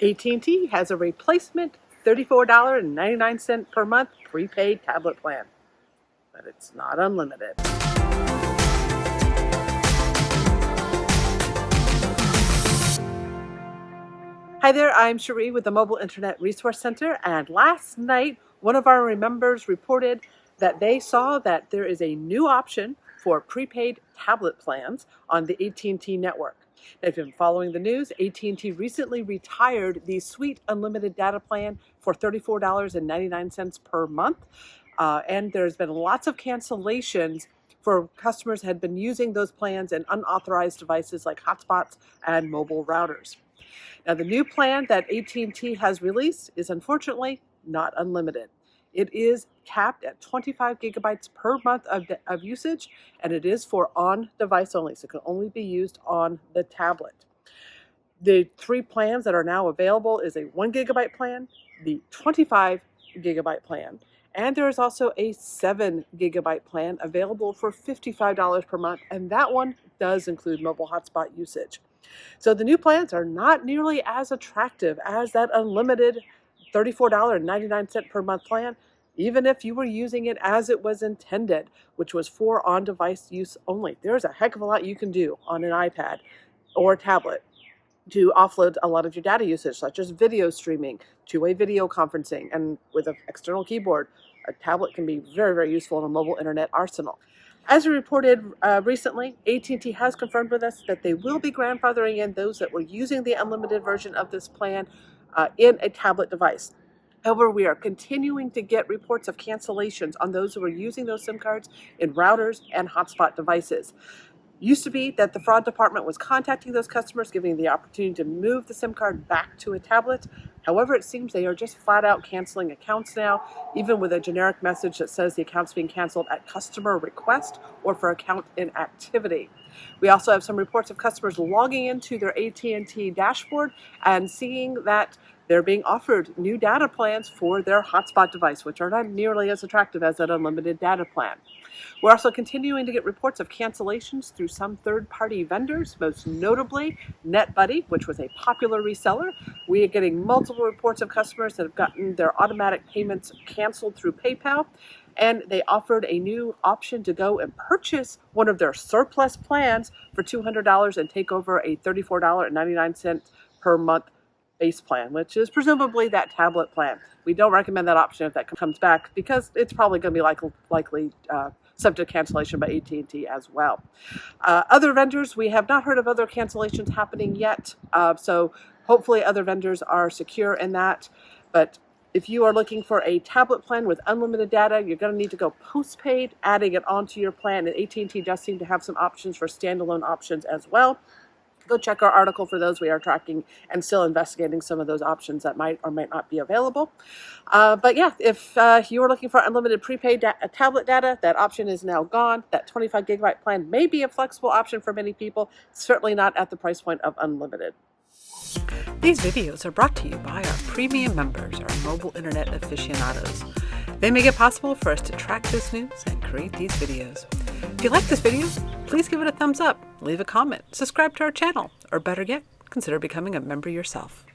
AT&T has a replacement $34.99 per month prepaid tablet plan, but it's not unlimited. Hi there, I'm Cherie with the Mobile Internet Resource Center, and last night one of our members reported that they saw that there is a new option for prepaid tablet plans on the AT&T network. Now, if you've been following the news, AT&T recently retired the Suite Unlimited Data Plan for $34.99 per month, and there's been lots of cancellations for customers who had been using those plans in unauthorized devices like hotspots and mobile routers. Now, the new plan that AT&T has released is unfortunately not unlimited. It is capped at 25 gigabytes per month of usage, and it is for on-device only, so it can only be used on the tablet. The three plans that are now available is a 1 gigabyte plan, the 25 gigabyte plan, and there is also a 7 gigabyte plan available for $55 per month, and that one does include mobile hotspot usage. So the new plans are not nearly as attractive as that unlimited $34.99 per month plan, even if you were using it as it was intended, which was for on-device use only. There's a heck of a lot you can do on an iPad or a tablet to offload a lot of your data usage, such as video streaming, two-way video conferencing, and with an external keyboard, a tablet can be very, very useful in a mobile internet arsenal. As we reported recently, AT&T has confirmed with us that they will be grandfathering in those that were using the unlimited version of this plan in a tablet device. However, we are continuing to get reports of cancellations on those who are using those SIM cards in routers and hotspot devices. Used to be that the fraud department was contacting those customers, giving the opportunity to move the SIM card back to a tablet. However, it seems they are just flat out canceling accounts now, even with a generic message that says the account's being canceled at customer request or for account inactivity. We also have some reports of customers logging into their AT&T dashboard and seeing that they're being offered new data plans for their hotspot device, which are not nearly as attractive as that unlimited data plan. We're also continuing to get reports of cancellations through some third-party vendors, most notably NetBuddy, which was a popular reseller. We are getting multiple reports of customers that have gotten their automatic payments canceled through PayPal, and they offered a new option to go and purchase one of their surplus plans for $200 and take over a $34.99 per month base plan, which is presumably that tablet plan. We don't recommend that option if that comes back because it's probably going to be likely subject to cancellation by AT&T as well. Other vendors, we have not heard of other cancellations happening yet, so hopefully other vendors are secure in that. But if you are looking for a tablet plan with unlimited data, you're going to need to go postpaid, adding it onto your plan, and AT&T does seem to have some options for standalone options as well. Go check our article for those. We are tracking and still investigating some of those options that might or might not be available. But yeah, if you are looking for unlimited prepaid tablet data, that option is now gone. That 25 gigabyte plan may be a flexible option for many people, certainly not at the price point of unlimited. These videos are brought to you by our premium members, our mobile internet aficionados. They make it possible for us to track this news and create these videos. If you like this video, please give it a thumbs up, leave a comment, subscribe to our channel, or better yet, consider becoming a member yourself.